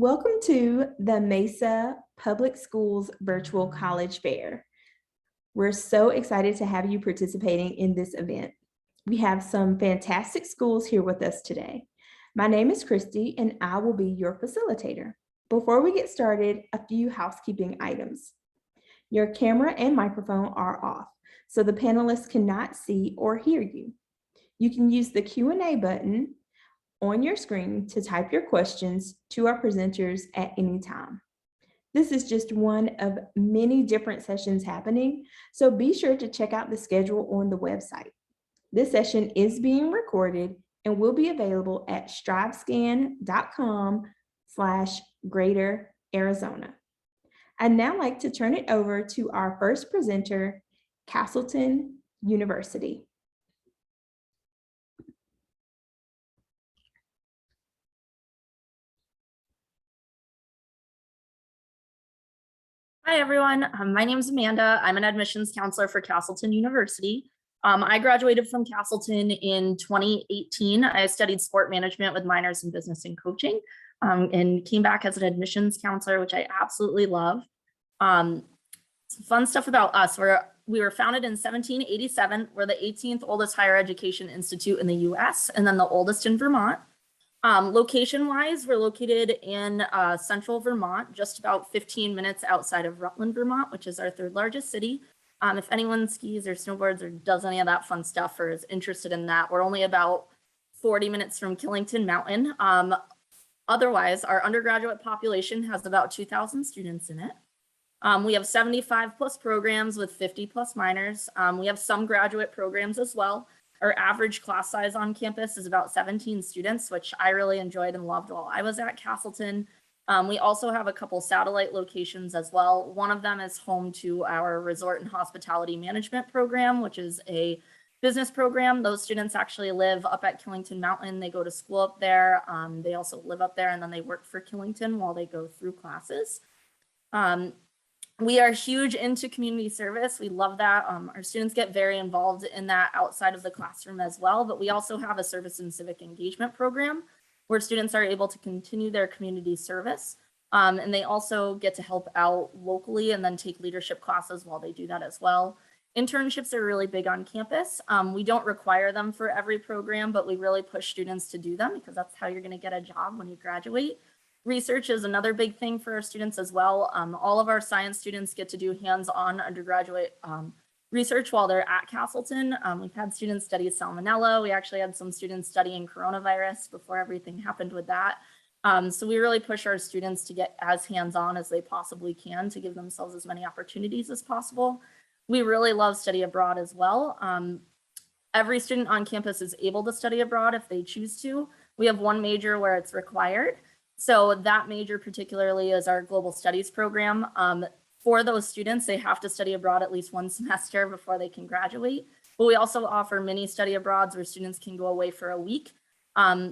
Welcome to the Mesa Public Schools Virtual College Fair. We're so excited to have you participating in this event. We have some fantastic schools here with us today. My name is Christy and I will be your facilitator. Before we get started, a few housekeeping items. Your camera and microphone are off, so the panelists cannot see or hear you. You can use the Q&A button on your screen to type your questions to our presenters at any time. This is just one of many different sessions happening, so be sure to check out the schedule on the website. This session is being recorded and will be available at strivescan.com/Greater Arizona. I'd now like to turn it over to our first presenter, Castleton University. Hi, everyone. My name is Amanda. I'm an admissions counselor for Castleton University. I graduated from Castleton in 2018. I studied sport management with minors in business and coaching, and came back as an admissions counselor, which I absolutely love. Some fun stuff about us. We were founded in 1787. We're the 18th oldest higher education institute in the US, and then the oldest in Vermont. Location-wise, we're located in central Vermont, just about 15 minutes outside of Rutland, Vermont, which is our third largest city. If anyone skis or snowboards or does any of that fun stuff or is interested in that, we're only about 40 minutes from Killington Mountain. Otherwise, our undergraduate population has about 2,000 students in it. We have 75 plus programs with 50 plus minors. We have some graduate programs as well. Our average class size on campus is about 17 students, which I really enjoyed and loved while I was at Castleton. We also have a couple satellite locations as well. One of them is home to our resort and hospitality management program, which is a business program. Those students actually live up at Killington Mountain. They go to school up there. They also live up there and then they work for Killington while they go through classes. We are huge into community service. We love that. Our students get very involved in that outside of the classroom as well, but we also have a service and civic engagement program where students are able to continue their community service. And they also get to help out locally and then take leadership classes while they do that as well. Internships are really big on campus. We don't require them for every program, but we really push students to do them because that's how you're going to get a job when you graduate. Research is another big thing for our students as well. All of our science students get to do hands-on undergraduate research while they're at Castleton. We've had students study salmonella. We actually had some students studying coronavirus before everything happened with that. So we really push our students to get as hands-on as they possibly can to give themselves as many opportunities as possible. We really love study abroad as well. Every student on campus is able to study abroad if they choose to. We have one major where it's required. So that major particularly is our global studies program. For those students, they have to study abroad at least one semester before they can graduate. But we also offer mini study abroads where students can go away for a week.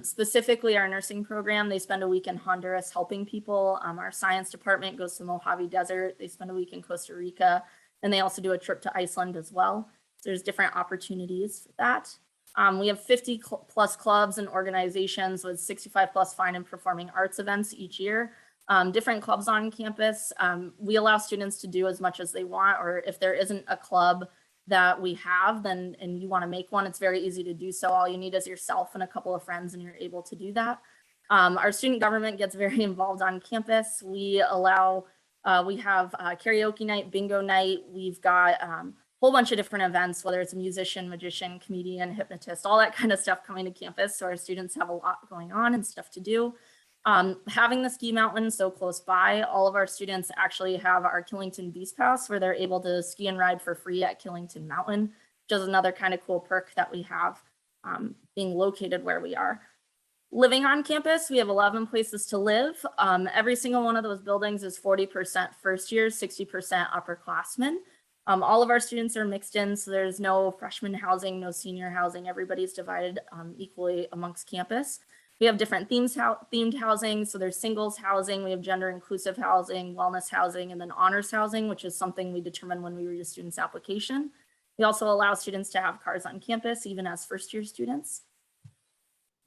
Specifically our nursing program, they spend a week in Honduras helping people. Our science department goes to Mojave Desert. They spend a week in Costa Rica, and they also do a trip to Iceland as well. So there's different opportunities for that. We have 50 plus clubs and organizations with 65 plus fine and performing arts events each year. Different clubs on campus. We allow students to do as much as they want, or if there isn't a club that we have, then and you want to make one, it's very easy to do so. All you need is yourself and a couple of friends and you're able to do that. Our student government gets very involved on campus. We have karaoke night, bingo night. We've got whole bunch of different events, whether it's a musician, magician, comedian, hypnotist, all that kind of stuff coming to campus. So our students have a lot going on and stuff to do. Having the ski mountain so close by, all of our students actually have our Killington Beast Pass where they're able to ski and ride for free at Killington Mountain, which is another kind of cool perk that we have being located where we are. Living on campus, we have 11 places to live. Every single one of those buildings is 40% first years, 60% upperclassmen. All of our students are mixed in, so there's no freshman housing, no senior housing. Everybody's divided equally amongst campus. We have different themed housing, so there's singles housing, we have gender inclusive housing, wellness housing, and then honors housing, which is something we determine when we read a student's application. We also allow students to have cars on campus, even as first year students.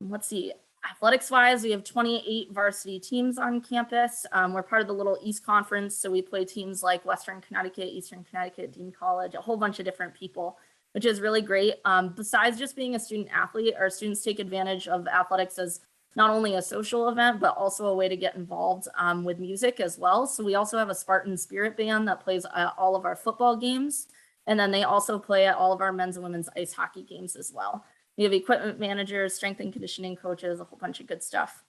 Let's see, Athletics wise, we have 28 varsity teams on campus. We're part of the Little East Conference, so we play teams like Western Connecticut, Eastern Connecticut, Dean College, a whole bunch of different people, which is really great. Besides just being a student athlete, our students take advantage of athletics as not only a social event, but also a way to get involved with music as well. So we also have a Spartan Spirit Band that plays at all of our football games. And then they also play at all of our men's and women's ice hockey games as well. We have equipment managers, strength and conditioning coaches, a whole bunch of good stuff.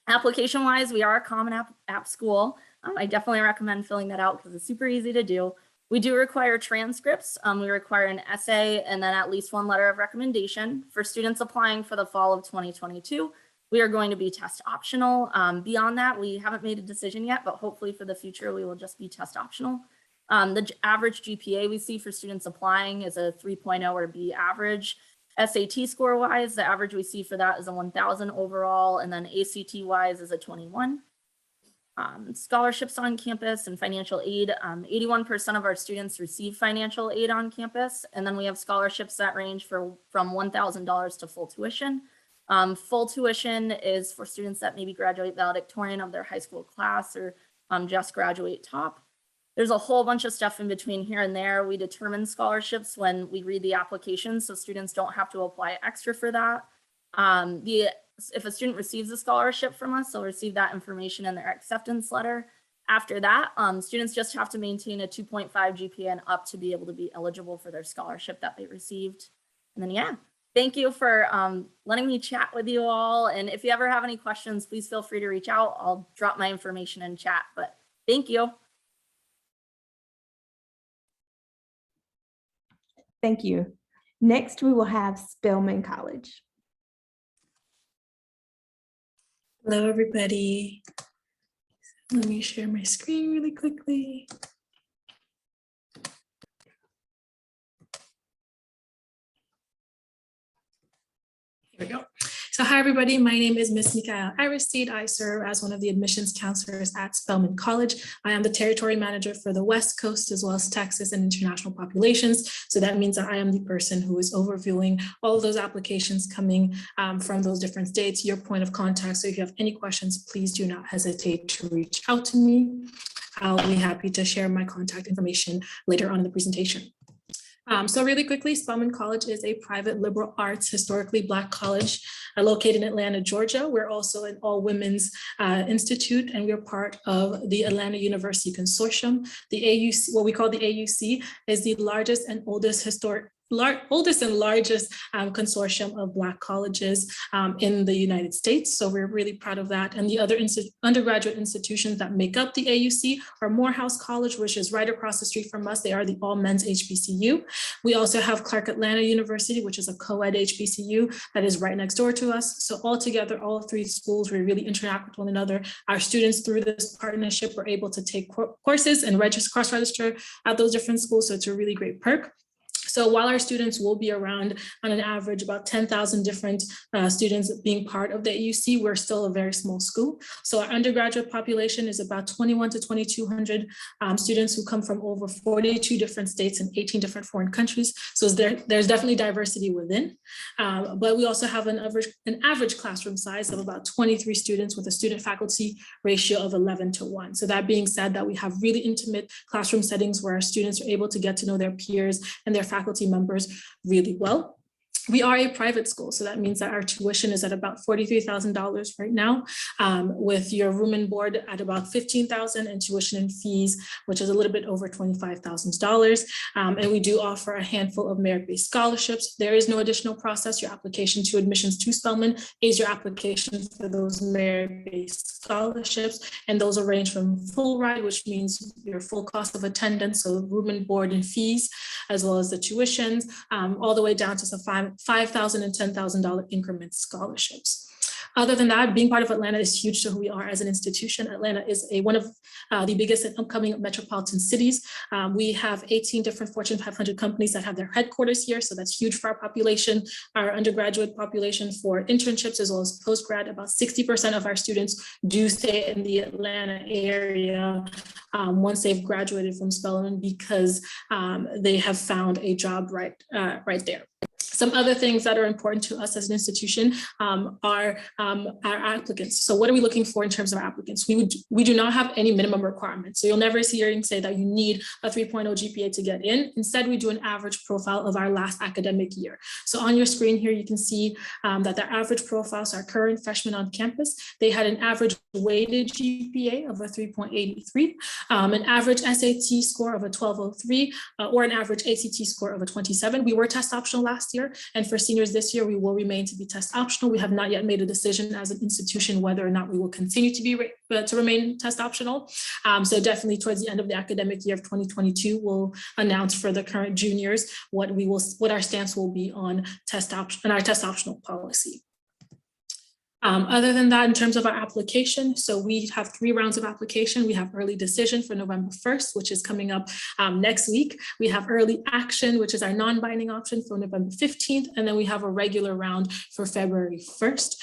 Application wise, we are a Common App school. I definitely recommend filling that out because it's super easy to do. We do require transcripts. We require an essay and then at least one letter of recommendation. For students applying for the fall of 2022, we are going to be test optional. Beyond that, we haven't made a decision yet, but hopefully for the future, we will just be test optional. The average GPA we see for students applying is a 3.0 or B average. SAT score wise, the average we see for that is a 1000 overall, and then ACT wise is a 21. Scholarships on campus and financial aid. 81% of our students receive financial aid on campus, and then we have scholarships that range from $1,000 to full tuition. Full tuition is for students that maybe graduate valedictorian of their high school class or just graduate top. There's a whole bunch of stuff in between here and there. We determine scholarships when we read the application, so students don't have to apply extra for that. If a student receives a scholarship from us, they'll receive that information in their acceptance letter. After that, students just have to maintain a 2.5 GPA and up to be able to be eligible for their scholarship that they received. And then, yeah, thank you for letting me chat with you all. And if you ever have any questions, please feel free to reach out. I'll drop my information in chat, but thank you. Thank you. Next, we will have Spelman College. Hello, everybody. Let me share my screen really quickly. Here we go. So hi, everybody. My name is Miss Mikael Aristide. I serve as one of the admissions counselors at Spelman College. I am the territory manager for the West Coast as well as Texas and international populations. So that means that I am the person who is overviewing all of those applications coming from those different states, your point of contact. So if you have any questions, please do not hesitate to reach out to me. I'll be happy to share my contact information later on in the presentation. So really quickly, Spelman College is a private liberal arts, historically Black college located in Atlanta, Georgia. We're also an all-women's institute, and we're part of the Adelphi University Consortium. The AUC, what we call the AUC, is the largest and oldest and largest consortium of Black colleges in the United States. So we're really proud of that. And the other undergraduate institutions that make up the AUC are Morehouse College, which is right across the street from us. They are the all men's HBCU. We also have Clark Atlanta University, which is a co-ed HBCU that is right next door to us. So altogether, all three schools, we really interact with one another. Our students through this partnership are able to take courses and cross-register at those different schools. So it's a really great perk. So while our students will be around on an average about 10,000 different students being part of the AUC, we're still a very small school. So our undergraduate population is about 21 to 2,200 students who come from over 42 different states and 18 different foreign countries. So there's definitely diversity within, but we also have an average classroom size of about 23 students with a student faculty ratio of 11:1. So that being said, that we have really intimate classroom settings where our students are able to get to know their peers and their faculty members really well. We are a private school, so that means that our tuition is at about $43,000 right now, with your room and board at about $15,000 and tuition and fees, which is a little bit over $25,000. And we do offer a handful of merit-based scholarships. There is no additional process. Your application to admissions to Spelman is your application for those merit-based scholarships, and those will range from full ride, which means your full cost of attendance, so room and board and fees, as well as the tuitions, all the way down to some $5,000 and $10,000 increment scholarships. Other than that, being part of Atlanta is huge to who we are as an institution. Atlanta is one of the biggest and upcoming metropolitan cities. We have 18 different Fortune 500 companies that have their headquarters here, so that's huge for our population. Our undergraduate population for internships as well as postgrad, about 60% of our students do stay in the Atlanta area once they've graduated from Spelman because they have found a job right there. Some other things that are important to us as an institution are our applicants. So what are we looking for in terms of applicants? We do not have any minimum requirements. So you'll never see hearing say that you need a 3.0 GPA to get in. Instead, we do an average profile of our last academic year. So on your screen here, you can see that their average profiles are current freshmen on campus. They had an average weighted GPA of a 3.83, an average SAT score of a 1203, or an average ACT score of a 27. We were test optional last year. And for seniors this year, we will remain to be test optional. We have not yet made a decision as an institution whether or not we will continue to remain test optional. So definitely towards the end of the academic year of 2022, we'll announce for the current juniors what our stance will be on our test optional policy. Other than that, in terms of our application, so we have 3 rounds of application. We have early decision for November 1st, which is coming up next week. We have early action, which is our non-binding option for November 15th. And then we have a regular round for February 1st.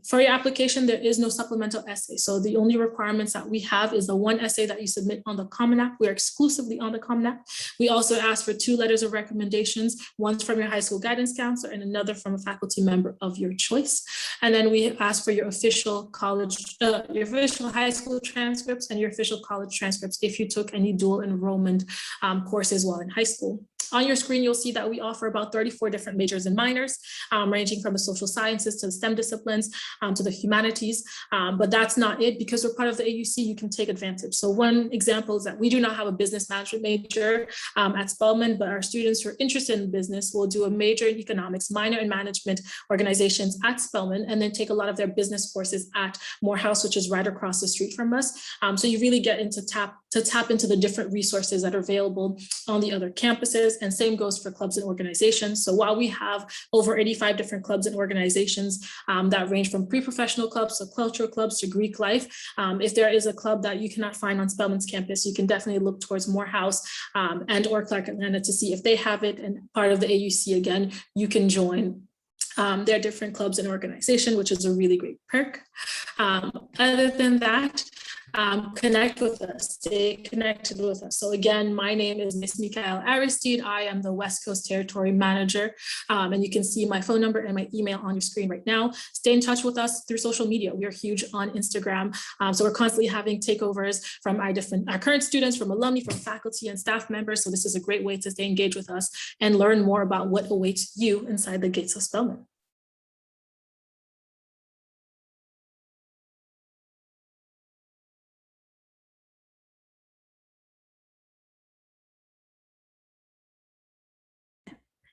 For your application, there is no supplemental essay. So the only requirements that we have is the 1 essay that you submit on the Common App. We are exclusively on the Common App. We also ask for 2 letters of recommendations, one from your high school guidance counselor and another from a faculty member of your choice. And then we ask for your official high school transcripts and your official college transcripts if you took any dual enrollment courses while in high school. On your screen, you'll see that we offer about 34 different majors and minors, ranging from the social sciences to the STEM disciplines to the humanities. But that's not it. Because we're part of the AUC, you can take advantage. So one example is that we do not have a business management major at Spelman, but our students who are interested in business will do a major in economics, minor in management organizations at Spelman, and then take a lot of their business courses at Morehouse, which is right across the street from us. So you really get into tap into the different resources that are available on the other campuses. And same goes for clubs and organizations. So while we have over 85 different clubs and organizations that range from pre-professional clubs to cultural clubs to Greek life, if there is a club that you cannot find on Spelman's campus, you can definitely look towards Morehouse and or Clark Atlanta to see if they have it. And part of the AUC, again, you can join their different clubs and organization, which is a really great perk. Other than that, connect with us, stay connected with us. So again, my name is Ms. Mikael Aristide. I am the West Coast Territory Manager, and you can see my phone number and my email on your screen right now. Stay in touch with us through social media. We are huge on Instagram. So we're constantly having takeovers from our current students, from alumni, from faculty and staff members. So this is a great way to stay engaged with us and learn more about what awaits you inside the gates of Spelman.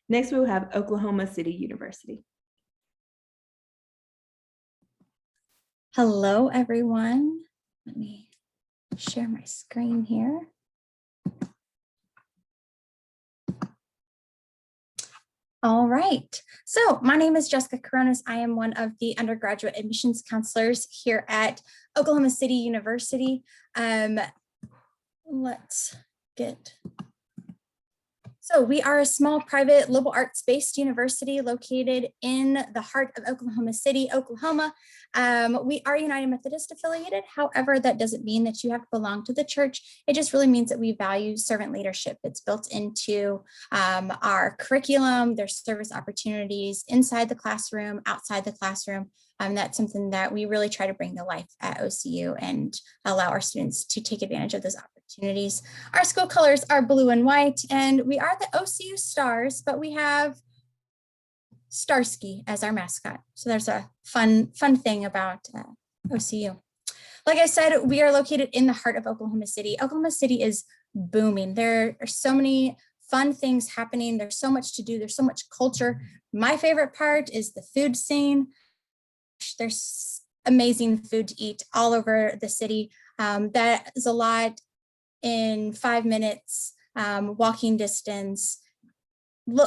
Next, we will have Oklahoma City University. Hello, everyone. Let me share my screen here. All right. So my name is Jessica Coronas. I am one of the undergraduate admissions counselors here at Oklahoma City University. Let's get... So we are a small private liberal arts-based university located in the heart of Oklahoma City, Oklahoma. We are United Methodist affiliated. However, that doesn't mean that you have to belong to the church. It just really means that we value servant leadership. It's built into our curriculum. There's service opportunities inside the classroom, outside the classroom. That's something that we really try to bring to life at OCU and allow our students to take advantage of those opportunities. Our school colors are blue and white, and we are the OCU Stars, but we have Starsky as our mascot. So there's a fun thing about OCU. Like I said, we are located in the heart of Oklahoma City. Oklahoma City is booming. There are so many fun things happening. There's so much to do. There's so much culture. My favorite part is the food scene. There's amazing food to eat all over the city. That is a lot in 5 minutes, walking distance,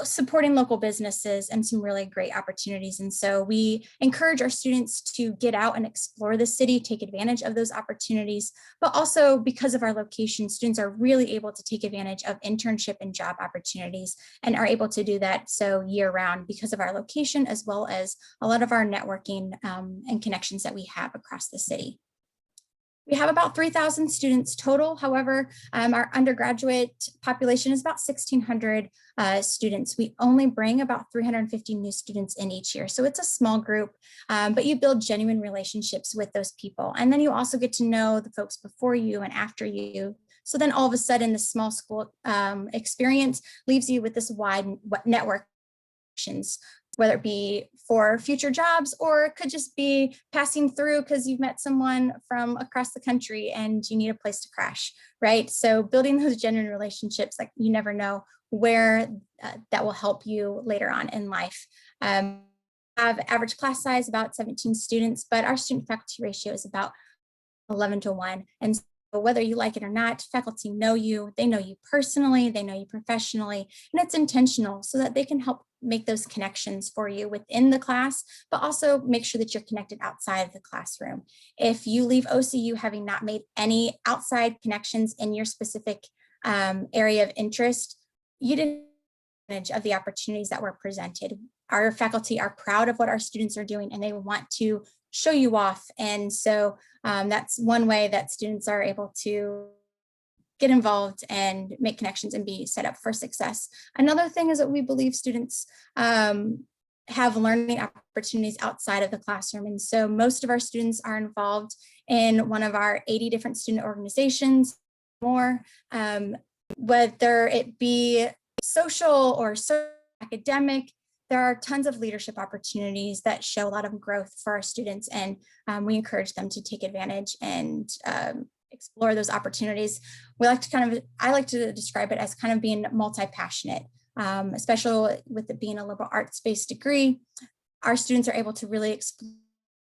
supporting local businesses and some really great opportunities. And so we encourage our students to get out and explore the city, take advantage of those opportunities, but also because of our location, students are really able to take advantage of internship and job opportunities and are able to do that so year round because of our location, as well as a lot of our networking and connections that we have across the city. We have about 3,000 students total. However, our undergraduate population is about 1,600 students. We only bring about 350 new students in each year. So it's a small group, but you build genuine relationships with those people. And then you also get to know the folks before you and after you. So then all of a sudden, the small school experience leaves you with this wide network, whether it be for future jobs or it could just be passing through because you've met someone from across the country and you need a place to crash, right? So building those genuine relationships, like you never know where that will help you later on in life. Have average class size about 17 students, but our student faculty ratio is about 11-1. And so whether you like it or not, faculty know you, they know you personally, they know you professionally, and it's intentional so that they can help make those connections for you within the class, but also make sure that you're connected outside of the classroom. If you leave OCU having not made any outside connections in your specific area of interest, you didn't take advantage of the opportunities that were presented. Our faculty are proud of what our students are doing and they want to show you off. And so that's one way that students are able to get involved and make connections and be set up for success. Another thing is that we believe students have learning opportunities outside of the classroom. And so most of our students are involved in one of our 80 different student organizations, more, whether it be social or academic. There are tons of leadership opportunities that show a lot of growth for our students, and we encourage them to take advantage and explore those opportunities. I like to describe it as kind of being multi-passionate, especially with it being a liberal arts-based degree. Our students are able to really explore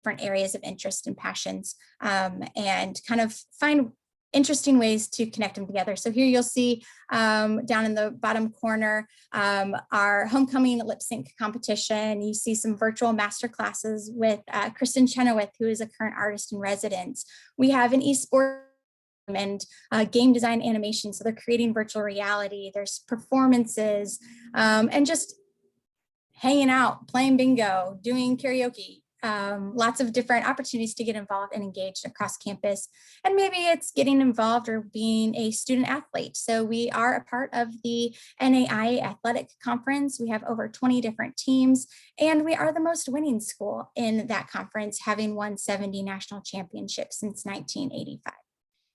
different areas of interest and passions and kind of find interesting ways to connect them together. So here you'll see down in the bottom corner, our homecoming lip sync competition. You see some virtual master classes with Kristen Chenoweth, who is a current artist in residence. We have an esports and game design animation. So they're creating virtual reality. There's performances and just hanging out, playing bingo, doing karaoke. Lots of different opportunities to get involved and engaged across campus. And maybe it's getting involved or being a student athlete. So we are a part of the NAIA Athletic Conference. We have over 20 different teams, and we are the most winning school in that conference, having won 70 national championships since 1985.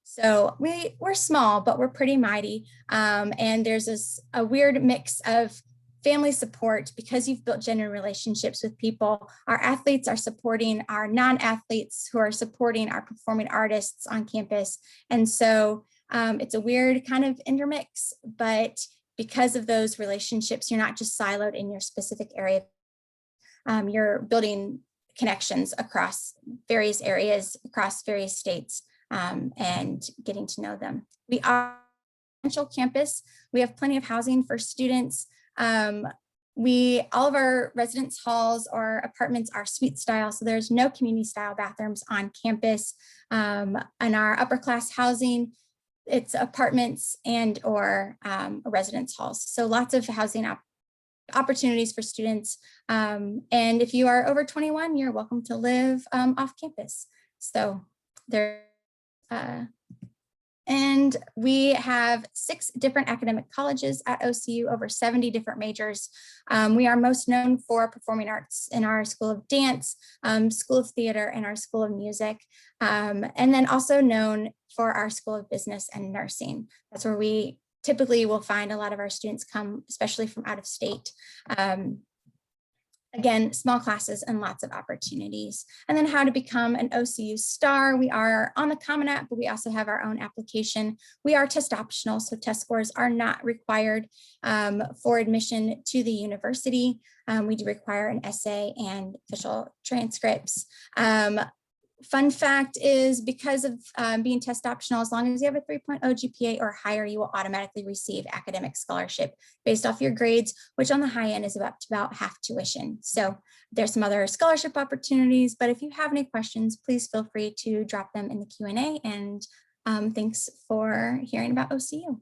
So we're small, but we're pretty mighty. And there's a weird mix of family support because you've built genuine relationships with people. Our athletes are supporting our non-athletes who are supporting our performing artists on campus. And so it's a weird kind of intermix, but because of those relationships, you're not just siloed in your specific area. You're building connections across various areas, across various states, and getting to know them. We are a residential campus. We have plenty of housing for students. All of our residence halls or apartments are suite style, so there's no community style bathrooms on campus. And our upper class housing, it's apartments and or residence halls. So lots of housing opportunities for students. And if you are over 21, you're welcome to live off campus. So there. And we have 6 different academic colleges at OCU, over 70 different majors. We are most known for performing arts in our School of Dance, School of Theater, and our School of Music. And then also known for our School of Business and Nursing. That's where we typically will find a lot of our students come, especially from out of state. Again, small classes and lots of opportunities. And then how to become an OCU star. We are on the Common App, but we also have our own application. We are test optional, so test scores are not required for admission to the university. We do require an essay and official transcripts. Fun fact is because of being test optional, as long as you have a 3.0 GPA or higher, you will automatically receive academic scholarship based off your grades, which on the high end is about half tuition. So there's some other scholarship opportunities, but if you have any questions, please feel free to drop them in the Q&A, and thanks for hearing about OCU.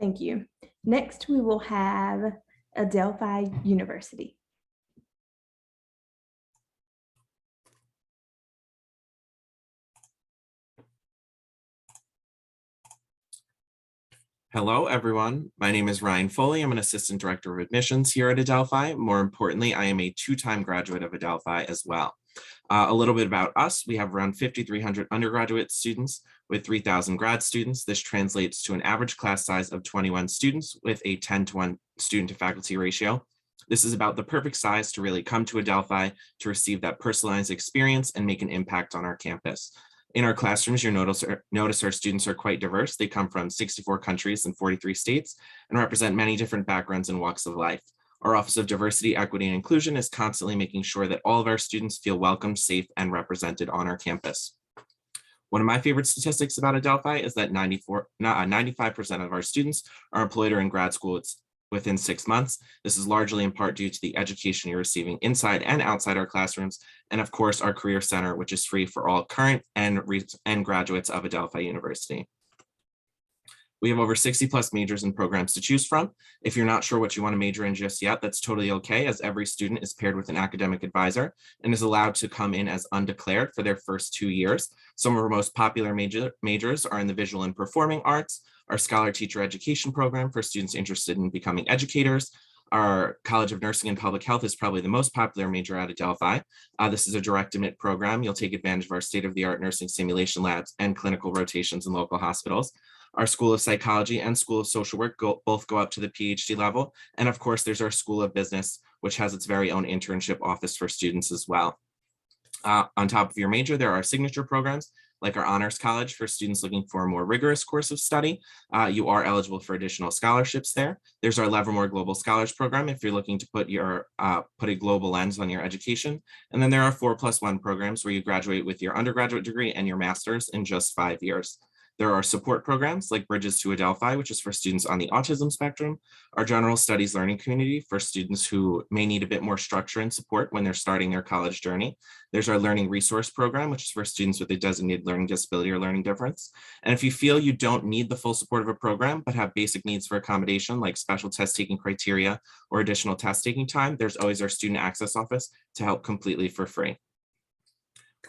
Thank you. Next, we will have Adelphi University. Hello, everyone. My name is Ryan Foley. I'm an assistant director of admissions here at Adelphi. More importantly, I am a two-time graduate of Adelphi as well. A little bit about us. We have around 5,300 undergraduate students with 3,000 grad students. This translates to an average class size of 21 students with a 10-to-1 student to faculty ratio. This is about the perfect size to really come to Adelphi to receive that personalized experience and make an impact on our campus. In our classrooms, you'll notice our students are quite diverse. They come from 64 countries and 43 states and represent many different backgrounds and walks of life. Our Office of Diversity, Equity, and Inclusion is constantly making sure that all of our students feel welcome, safe, and represented on our campus. One of my favorite statistics about Adelphi is that 95% of our students are employed or in grad school within 6 months. This is largely in part due to the education you're receiving inside and outside our classrooms, and of course, our Career Center, which is free for all current and graduates of Adelphi University. We have over 60 plus majors and programs to choose from. If you're not sure what you want to major in just yet, that's totally okay, as every student is paired with an academic advisor and is allowed to come in as undeclared for their first 2 years. Some of our most popular majors are in the visual and performing arts, our Scholar Teacher Education program for students interested in becoming educators. Our College of Nursing and Public Health is probably the most popular major at Adelphi. This is a direct admit program. You'll take advantage of our state-of-the-art nursing simulation labs and clinical rotations in local hospitals. Our School of Psychology and School of Social Work both go up to the PhD level. And of course, there's our School of Business, which has its very own internship office for students as well. On top of your major, there are signature programs like our Honors College for students looking for a more rigorous course of study. You are eligible for additional scholarships there. There's our Livermore Global Scholars Program if you're looking to put a global lens on your education. And then there are 4+1 programs where you graduate with your undergraduate degree and your master's in just 5 years. There are support programs like Bridges to Adelphi, which is for students on the autism spectrum, our General Studies Learning Community for students who may need a bit more structure and support when they're starting their college journey. There's our Learning Resource Program, which is for students with a designated learning disability or learning difference. And if you feel you don't need the full support of a program, but have basic needs for accommodation like special test taking criteria or additional test taking time, there's always our Student Access Office to help completely for free.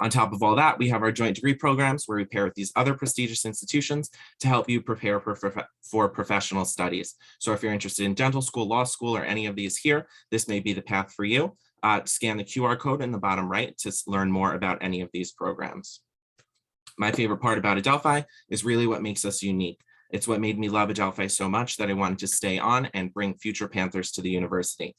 On top of all that, we have our joint degree programs where we pair with these other prestigious institutions to help you prepare for professional studies. So if you're interested in dental school, law school, or any of these here, this may be the path for you. Scan the QR code in the bottom right to learn more about any of these programs. My favorite part about Adelphi is really what makes us unique. It's what made me love Adelphi so much that I wanted to stay on and bring future Panthers to the university.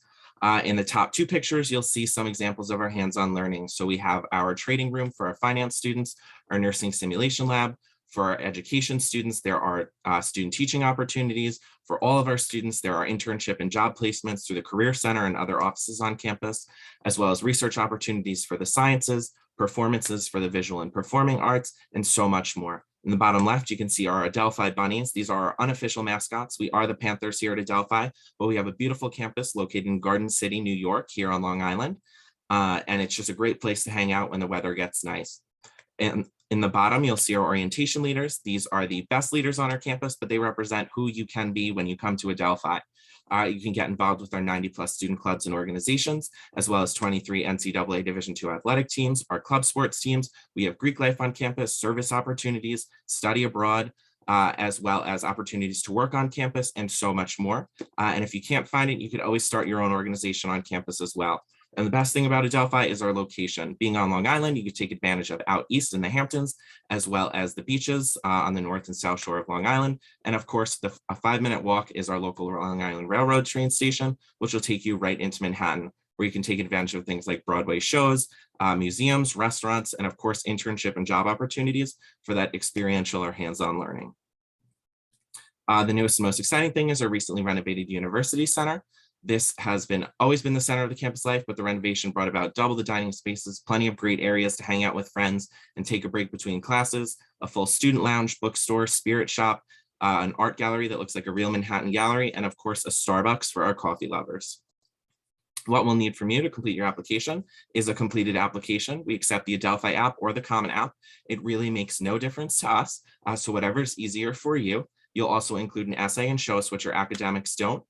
In the top 2 pictures, you'll see some examples of our hands-on learning. So we have our trading room for our finance students, our nursing simulation lab. For our education students, there are student teaching opportunities. For all of our students, there are internship and job placements through the Career Center and other offices on campus, as well as research opportunities for the sciences, performances for the visual and performing arts, and so much more. In the bottom left, you can see our Adelphi bunnies. These are our unofficial mascots. We are the Panthers here at Adelphi, but we have a beautiful campus located in Garden City, New York, here on Long Island. And it's just a great place to hang out when the weather gets nice. And in the bottom, you'll see our orientation leaders. These are the best leaders on our campus, but they represent who you can be when you come to Adelphi. You can get involved with our 90+ student clubs and organizations, as well as 23 NCAA Division II athletic teams, our club sports teams. We have Greek life on campus, service opportunities, study abroad, as well as opportunities to work on campus and so much more. And if you can't find it, you could always start your own organization on campus as well. And the best thing about Adelphi is our location. Being on Long Island, you can take advantage of out east in the Hamptons, as well as the beaches on the north and south shore of Long Island. And of course, a 5-minute walk is our local Long Island Railroad train station, which will take you right into Manhattan, where you can take advantage of things like Broadway shows, museums, restaurants, and of course, internship and job opportunities for that experiential or hands-on learning. The newest and most exciting thing is our recently renovated University Center. This has always been the center of the campus life, but the renovation brought about double the dining spaces, plenty of great areas to hang out with friends and take a break between classes, a full student lounge, bookstore, spirit shop, an art gallery that looks like a real Manhattan gallery, and of course, a Starbucks for our coffee lovers. What we'll need from you to complete your application is a completed application. We accept the Adelphi app or the Common App. It really makes no difference to us, so whatever is easier for you. You'll also include an essay and show us what your academics don't.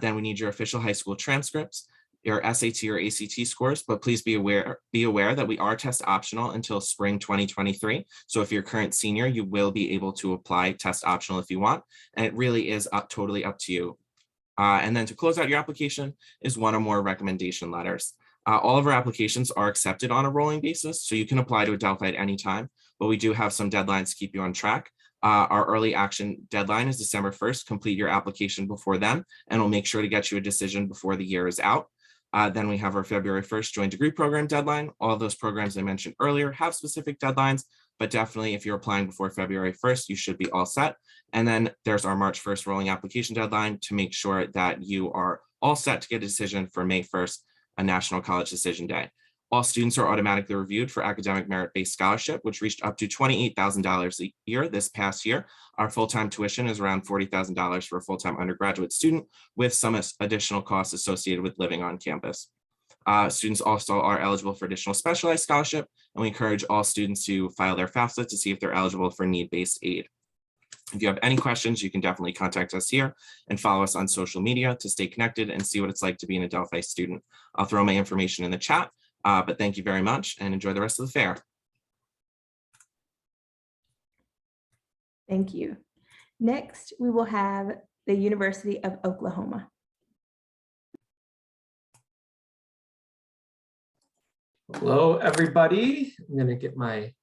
Then we need your official high school transcripts. your SAT or ACT scores, but please be aware that we are test optional until spring 2023. So if you're a current senior, you will be able to apply test optional if you want, and it really is totally up to you. And then to close out your application is one or more recommendation letters. All of our applications are accepted on a rolling basis, so you can apply to Adelphi at any time, but we do have some deadlines to keep you on track. Our early action deadline is December 1st. Complete your application before then, and we'll make sure to get you a decision before the year is out. Then we have our February 1st joint degree program deadline. All of those programs I mentioned earlier have specific deadlines, but definitely if you're applying before February 1st, you should be all set. And then there's our March 1st rolling application deadline to make sure that you are all set to get a decision for May 1st, a National College Decision Day. All students are automatically reviewed for academic merit-based scholarship, which reached up to $28,000 a year this past year. Our full-time tuition is around $40,000 for a full-time undergraduate student, with some additional costs associated with living on campus. Students also are eligible for additional specialized scholarship, and we encourage all students to file their FAFSA to see if they're eligible for need-based aid. If you have any questions, you can definitely contact us here and follow us on social media to stay connected and see what it's like to be an Adelphi student. I'll throw my information in the chat, but thank you very much and enjoy the rest of the fair. Thank you. Next, we will have the University of Oklahoma. Hello, everybody. I'm going to get my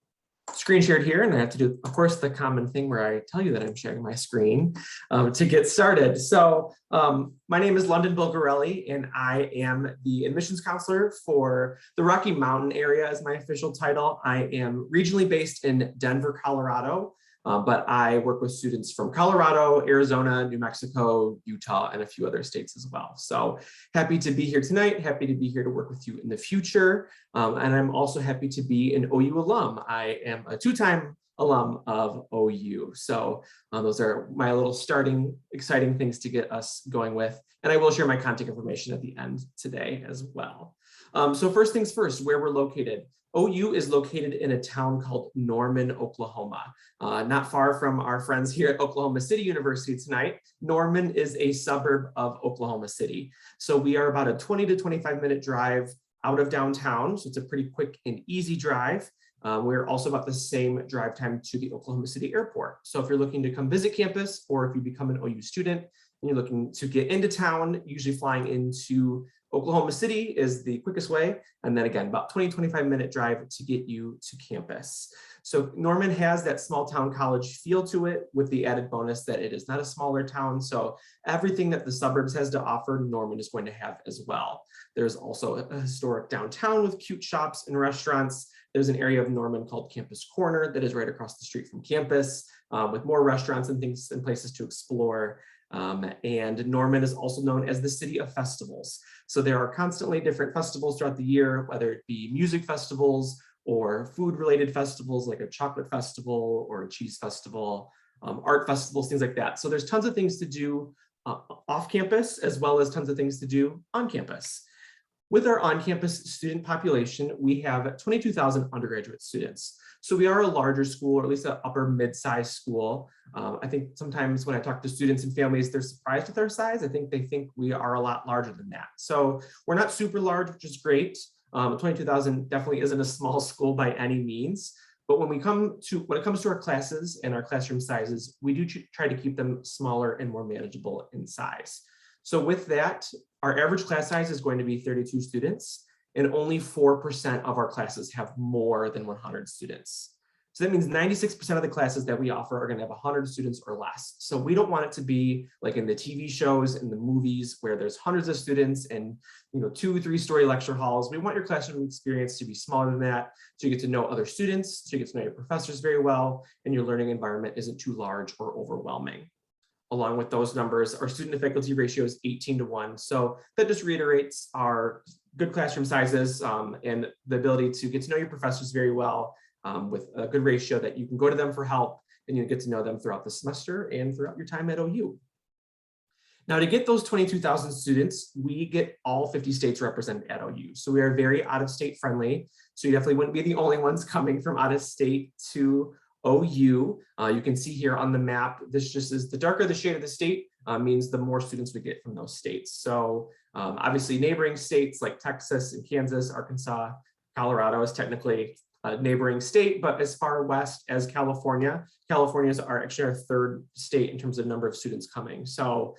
screen shared here, and I have to do, of course, the common thing where I tell you that I'm sharing my screen to get started. So my name is London Bulgarelli, and I am the admissions counselor for the Rocky Mountain area as my official title. I am regionally based in Denver, Colorado, but I work with students from Colorado, Arizona, New Mexico, Utah, and a few other states as well. So happy to be here tonight, happy to be here to work with you in the future. And I'm also happy to be an OU alum. I am a two-time alum of OU. So those are my little starting exciting things to get us going with. And I will share my contact information at the end today as well. So first things first, where we're located. OU is located in a town called Norman, Oklahoma, not far from our friends here at Oklahoma City University tonight. Norman is a suburb of Oklahoma City. So we are about a 20 to 25 minute drive out of downtown. So it's a pretty quick and easy drive. We're also about the same drive time to the Oklahoma City airport. So if you're looking to come visit campus, or if you become an OU student and you're looking to get into town, usually flying into Oklahoma City is the quickest way. And then again, about 20-25 minute drive to get you to campus. So Norman has that small town college feel to it, with the added bonus that it is not a smaller town. So everything that the suburbs has to offer, Norman is going to have as well. There's also a historic downtown with cute shops and restaurants. There's an area of Norman called Campus Corner that is right across the street from campus, with more restaurants and things and places to explore. And Norman is also known as the city of festivals. So there are constantly different festivals throughout the year, whether it be music festivals or food related festivals like a chocolate festival or a cheese festival, art festivals, things like that. So there's tons of things to do off campus, as well as tons of things to do on campus. With our on-campus student population, we have 22,000 undergraduate students. So we are a larger school, or at least an upper mid-sized school. I think sometimes when I talk to students and families, they're surprised with our size. I think they think we are a lot larger than that. So we're not super large, which is great. 22,000 definitely isn't a small school by any means. But when it comes to our classes and our classroom sizes, we do try to keep them smaller and more manageable in size. So with that, our average class size is going to be 32 students, and only 4% of our classes have more than 100 students. So that means 96% of the classes that we offer are going to have 100 students or less. So we don't want it to be like in the TV shows and the movies where there's hundreds of students and 2-3 story lecture halls. We want your classroom experience to be smaller than that, so you get to know other students, so you get to know your professors very well, and your learning environment isn't too large or overwhelming. Along with those numbers, our student to faculty ratio is 18:1. So that just reiterates our good classroom sizes and the ability to get to know your professors very well with a good ratio that you can go to them for help and you get to know them throughout the semester and throughout your time at OU. Now, to get those 22,000 students, we get all 50 states represented at OU. So we are very out-of-state friendly. So you definitely wouldn't be the only ones coming from out of state to OU. You can see here on the map, this just is the darker the shade of the state, means the more students we get from those states. So obviously neighboring states like Texas and Kansas, Arkansas, Colorado is technically a neighboring state, but as far west as California, Californians are actually our third state in terms of number of students coming. So,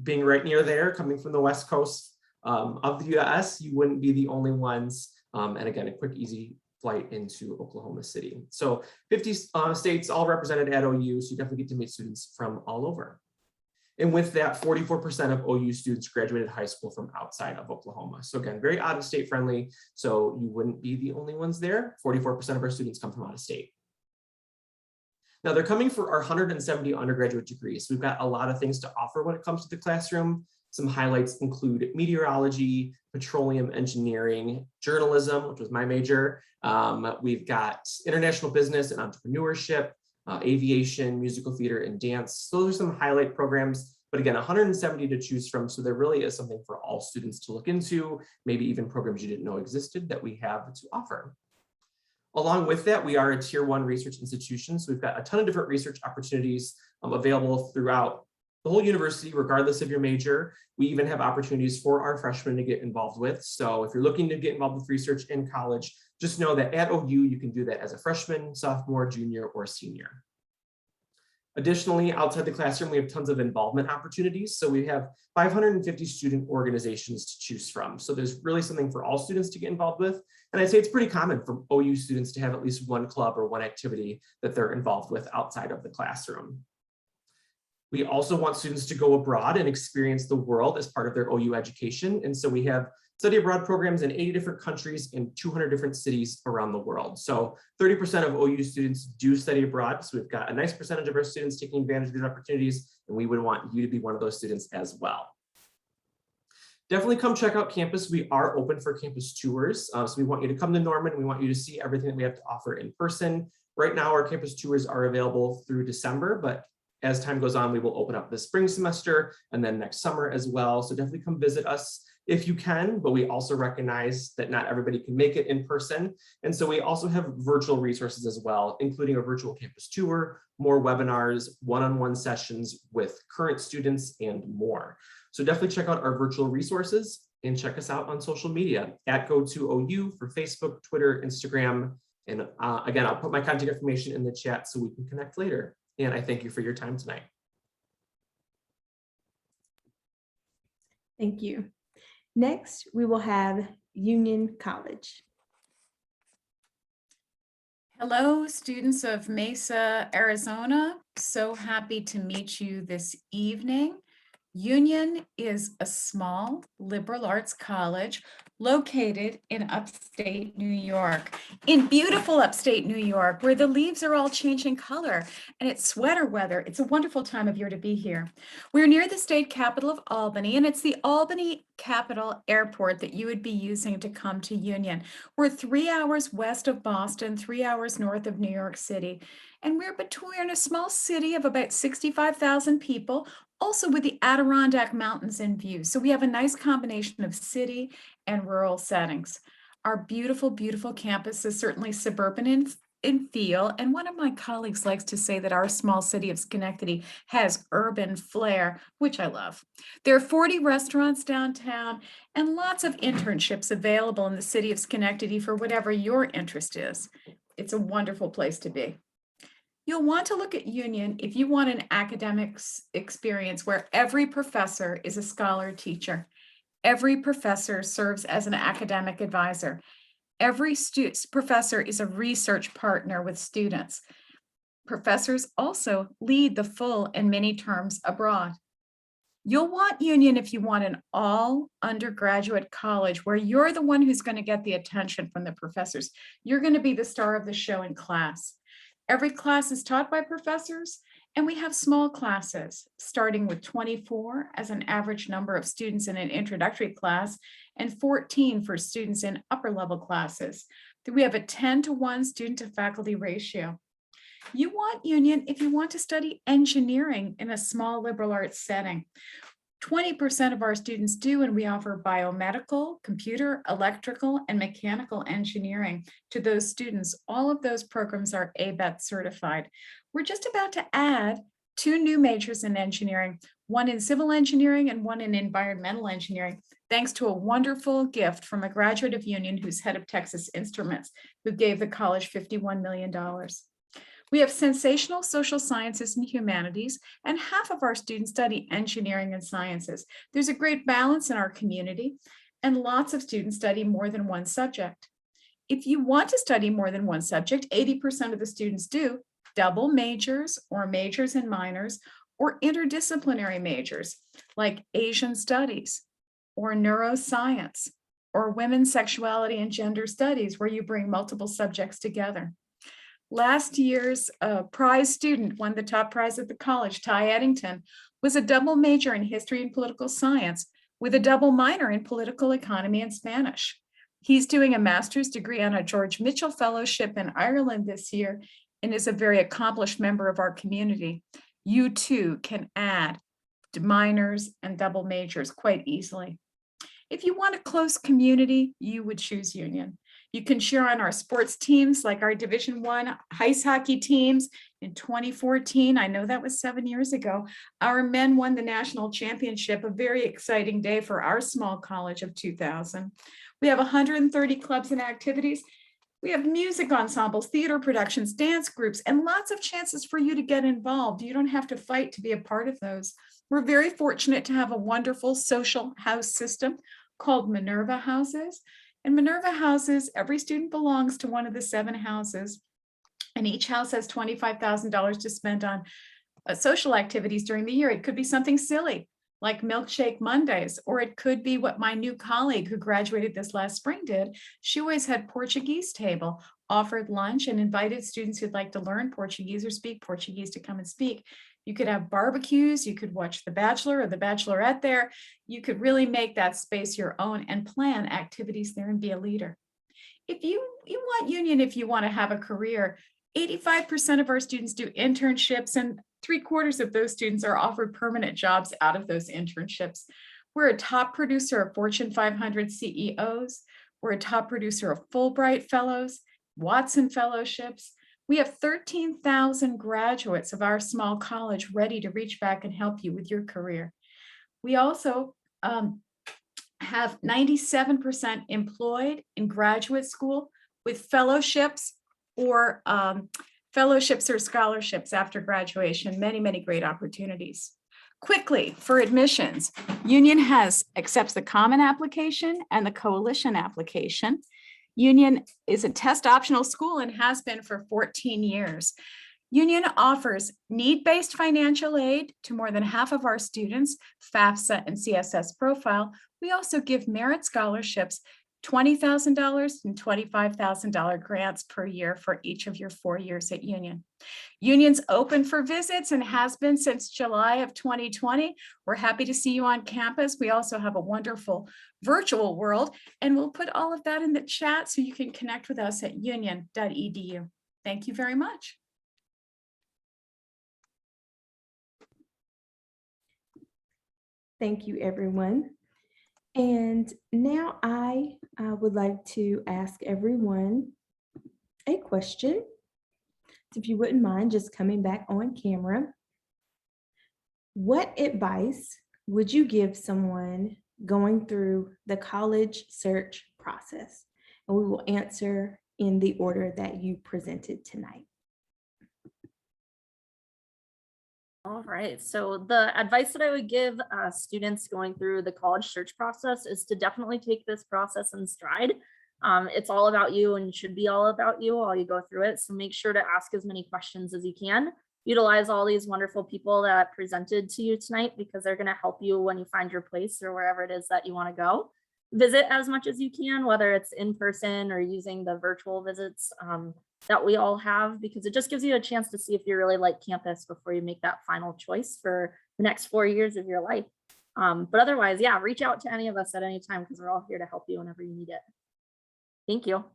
being right near there, coming from the West Coast of the US, you wouldn't be the only ones. And again, a quick, easy flight into Oklahoma City. So 50 states all represented at OU, so you definitely get to meet students from all over. And with that, 44% of OU students graduated high school from outside of Oklahoma. So again, very out of state friendly. So you wouldn't be the only ones there. 44% of our students come from out of state. Now they're coming for our 170 undergraduate degrees. So we've got a lot of things to offer when it comes to the classroom. Some highlights include meteorology, petroleum engineering, journalism, which was my major. We've got international business and entrepreneurship, aviation, musical theater, and dance. So those are some highlight programs, but again, 170 to choose from. So there really is something for all students to look into, maybe even programs you didn't know existed that we have to offer. Along with that, we are a tier 1 research institution. So we've got a ton of different research opportunities available throughout the whole university, regardless of your major. We even have opportunities for our freshmen to get involved with. So if you're looking to get involved with research in college, just know that at OU, you can do that as a freshman, sophomore, junior, or senior. Additionally, outside the classroom, we have tons of involvement opportunities. So we have 550 student organizations to choose from. So there's really something for all students to get involved with. And I'd say it's pretty common for OU students to have at least one club or one activity that they're involved with outside of the classroom. We also want students to go abroad and experience the world as part of their OU education. And so we have study abroad programs in 80 different countries in 200 different cities around the world. So 30% of OU students do study abroad. So we've got a nice percentage of our students taking advantage of these opportunities, and we would want you to be one of those students as well. Definitely come check out campus. We are open for campus tours. So we want you to come to Norman. We want you to see everything that we have to offer in person. Right now, our campus tours are available through December, but as time goes on, we will open up the spring semester and then next summer as well. So definitely come visit us if you can, but we also recognize that not everybody can make it in person. And so we also have virtual resources as well, including a virtual campus tour, more webinars, one-on-one sessions with current students, and more. So definitely check out our virtual resources and check us out on social media at @GoToOU for Facebook, Twitter, Instagram. And again, I'll put my contact information in the chat so we can connect later. And I thank you for your time tonight. Thank you. Next, we will have Union College. Hello, students of Mesa, Arizona. So happy to meet you this evening. Union is a small liberal arts college located in upstate New York, in beautiful upstate New York, where the leaves are all changing color and it's sweater weather. It's a wonderful time of year to be here. We're near the state capital of Albany, and it's the Albany Capital Airport that you would be using to come to Union. We're 3 hours west of Boston, 3 hours north of New York City, and we're in a small city of about 65,000 people, also with the Adirondack Mountains in view. So we have a nice combination of city and rural settings. Our beautiful, beautiful campus is certainly suburban in feel. And one of my colleagues likes to say that our small city of Schenectady has urban flair, which I love. There are 40 restaurants downtown and lots of internships available in the city of Schenectady for whatever your interest is. It's a wonderful place to be. You'll want to look at Union if you want an academics experience where every professor is a scholar teacher. Every professor serves as an academic advisor. Every professor is a research partner with students. Professors also lead the full and many terms abroad. You'll want Union if you want an all undergraduate college where you're the one who's going to get the attention from the professors. You're going to be the star of the show in class. Every class is taught by professors, and we have small classes, starting with 24 as an average number of students in an introductory class, and 14 for students in upper level classes. We have a 10-to-1 student to faculty ratio. You want Union if you want to study engineering in a small liberal arts setting. 20% of our students do, and we offer biomedical, computer, electrical, and mechanical engineering to those students. All of those programs are ABET certified. We're just about to add 2 new majors in engineering, one in civil engineering and one in environmental engineering, thanks to a wonderful gift from a graduate of Union who's head of Texas Instruments, who gave the college $51 million. We have sensational social sciences and humanities, and half of our students study engineering and sciences. There's a great balance in our community, and lots of students study more than one subject. If you want to study more than one subject, 80% of the students do, double majors or majors and minors, or interdisciplinary majors like Asian studies or neuroscience or women's sexuality and gender studies, where you bring multiple subjects together. Last year's prize student won the top prize at the college. Ty Eddington was a double major in history and political science with a double minor in political economy and Spanish. He's doing a master's degree on a George Mitchell Fellowship in Ireland this year and is a very accomplished member of our community. You too can add minors and double majors quite easily. If you want a close community, you would choose Union. You can cheer on our sports teams like our Division I ice hockey teams in 2014. I know that was 7 years ago. Our men won the national championship, a very exciting day for our small college of 2000. We have 130 clubs and activities. We have music ensembles, theater productions, dance groups, and lots of chances for you to get involved. You don't have to fight to be a part of those. We're very fortunate to have a wonderful social house system called Minerva Houses. In Minerva Houses, every student belongs to one of the 7 houses, and each house has $25,000 to spend on social activities during the year. It could be something silly like Milkshake Mondays, or it could be what my new colleague who graduated this last spring did. She always had Portuguese table, offered lunch, and invited students who'd like to learn Portuguese or speak Portuguese to come and speak. You could have barbecues, you could watch The Bachelor or The Bachelorette there. You could really make that space your own and plan activities there and be a leader. If you want Union, if you want to have a career, 85% of our students do internships, and 3/4 of those students are offered permanent jobs out of those internships. We're a top producer of Fortune 500 CEOs. We're a top producer of Fulbright Fellows, Watson Fellowships. We have 13,000 graduates of our small college ready to reach back and help you with your career. We also have 97% employed in graduate school with fellowships or scholarships after graduation. Many, many great opportunities. Quickly, for admissions, Union accepts the common application and the coalition application. Union is a test optional school and has been for 14 years. Union offers need-based financial aid to more than half of our students, FAFSA and CSS profile. We also give merit scholarships, $20,000 and $25,000 grants per year for each of your 4 years at Union. Union's open for visits and has been since July of 2020. We're happy to see you on campus. We also have a wonderful virtual world, and we'll put all of that in the chat so you can connect with us at union.edu. Thank you very much. Thank you, everyone. And now I would like to ask everyone a question. If you wouldn't mind just coming back on camera. What advice would you give someone going through the college search process? And we will answer in the order that you presented tonight. All right, so the advice that I would give students going through the college search process is to definitely take this process in stride. It's all about you and should be all about you while you go through it. So make sure to ask as many questions as you can. Utilize all these wonderful people that presented to you tonight, because they're going to help you when you find your place or wherever it is that you want to go. Visit as much as you can, whether it's in person or using the virtual visits that we all have, because it just gives you a chance to see if you really like campus before you make that final choice for the next 4 years of your life. But otherwise, yeah, reach out to any of us at any time, because we're all here to help you whenever you need it. Thank you.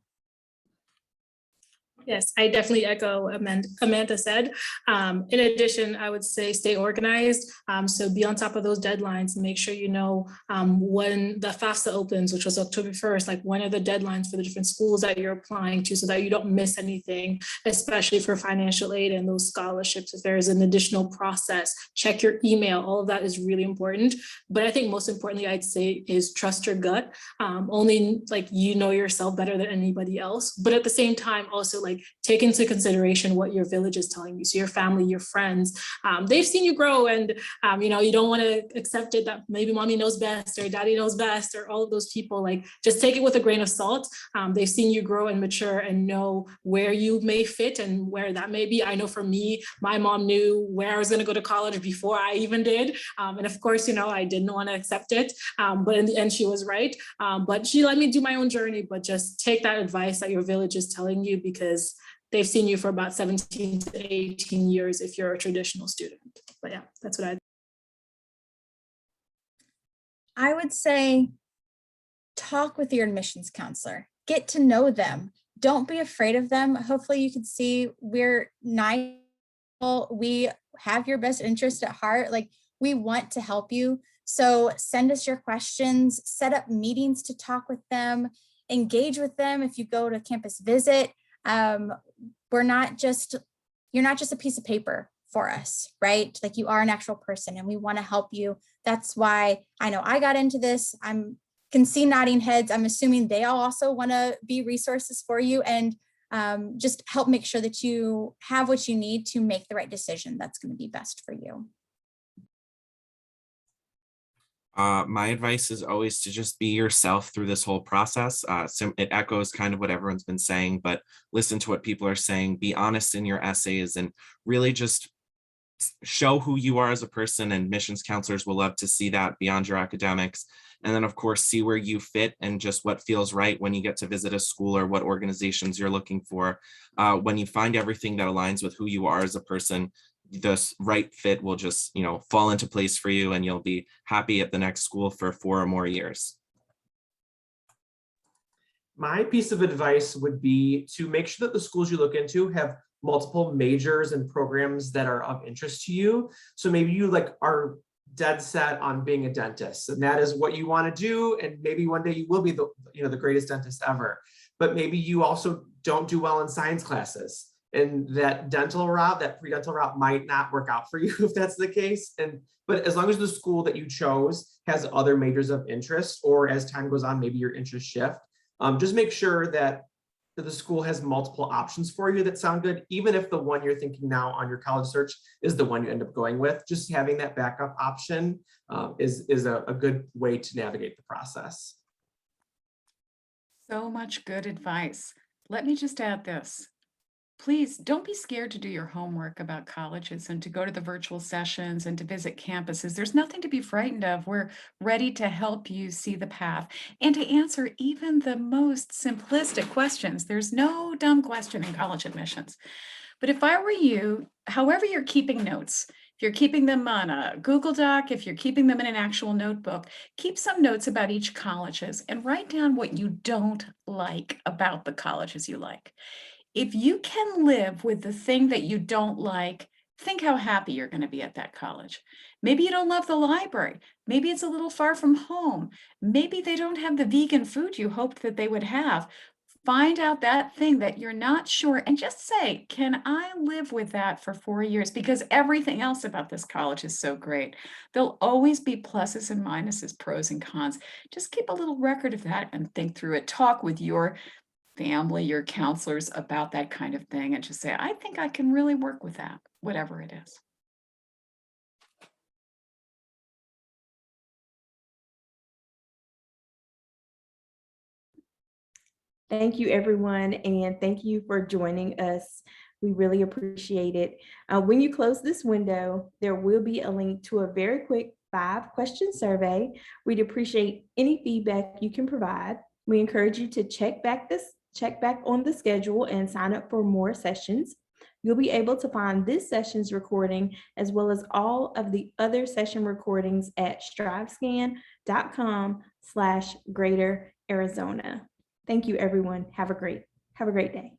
Yes, I definitely echo Amanda said. In addition, I would say stay organized. So be on top of those deadlines and make sure you know when the FAFSA opens, which was October 1st, like when are the deadlines for the different schools that you're applying to so that you don't miss anything, especially for financial aid and those scholarships. If there is an additional process, check your email. All of that is really important. But I think most importantly, I'd say is trust your gut. Only like you know yourself better than anybody else. But at the same time, also like take into consideration what your village is telling you. So your family, your friends, they've seen you grow, and you know, you don't want to accept it that maybe mommy knows best or daddy knows best or all of those people. Like just take it with a grain of salt. They've seen you grow and mature and know where you may fit and where that may be. I know for me, my mom knew where I was going to go to college before I even did. And of course, you know, I didn't want to accept it, but in the end, she was right. But she let me do my own journey, but just take that advice that your village is telling you, because they've seen you for about 17 to 18 years if you're a traditional student. But yeah, that's what I would say talk with your admissions counselor, get to know them. Don't be afraid of them. Hopefully you can see we're nice. We have your best interest at heart. Like we want to help you. So send us your questions, set up meetings to talk with them, engage with them. If you go to campus visit, you're not just a piece of paper for us, right? Like you are an actual person and we want to help you. That's why I know I got into this. Can see nodding heads. I'm assuming they all also want to be resources for you and just help make sure that you have what you need to make the right decision that's going to be best for you. My advice is always to just be yourself through this whole process. So it echoes kind of what everyone's been saying, but listen to what people are saying, be honest in your essays, and really just show who you are as a person. And admissions counselors will love to see that beyond your academics. And then of course, see where you fit and just what feels right when you get to visit a school or what organizations you're looking for. When you find everything that aligns with who you are as a person, this right fit will just, you know, fall into place for you and you'll be happy at the next school for 4 or more years. My piece of advice would be to make sure that the schools you look into have multiple majors and programs that are of interest to you. So maybe you like are dead set on being a dentist and that is what you want to do. And maybe one day you will be the greatest dentist ever, but maybe you also don't do well in science classes. And that dental route, that pre-dental route might not work out for you if that's the case. But as long as the school that you chose has other majors of interest, or as time goes on, maybe your interests shift, just make sure that the school has multiple options for you that sound good, even if the one you're thinking now on your college search is the one you end up going with. Just having that backup option is a good way to navigate the process. So much good advice. Let me just add this. Please don't be scared to do your homework about colleges and to go to the virtual sessions and to visit campuses. There's nothing to be frightened of. We're ready to help you see the path and to answer even the most simplistic questions. There's no dumb question in college admissions. But if I were you, however you're keeping notes, if you're keeping them on a Google Doc, if you're keeping them in an actual notebook, keep some notes about each colleges and write down what you don't like about the colleges you like. If you can live with the thing that you don't like, think how happy you're going to be at that college. Maybe you don't love the library. Maybe it's a little far from home. Maybe they don't have the vegan food you hoped that they would have. Find out that thing that you're not sure and just say, can I live with that for 4 years? Because everything else about this college is so great. There'll always be pluses and minuses, pros and cons. Just keep a little record of that and think through it. Talk with your family, your counselors about that kind of thing and just say, I think I can really work with that, whatever it is. Thank you, everyone, and thank you for joining us. We really appreciate it. When you close this window, there will be a link to a very quick 5-question survey. We'd appreciate any feedback you can provide. We encourage you to check back on the schedule and sign up for more sessions. You'll be able to find this session's recording as well as all of the other session recordings at strivescan.com/Greater Arizona. Thank you, everyone. Have a great day.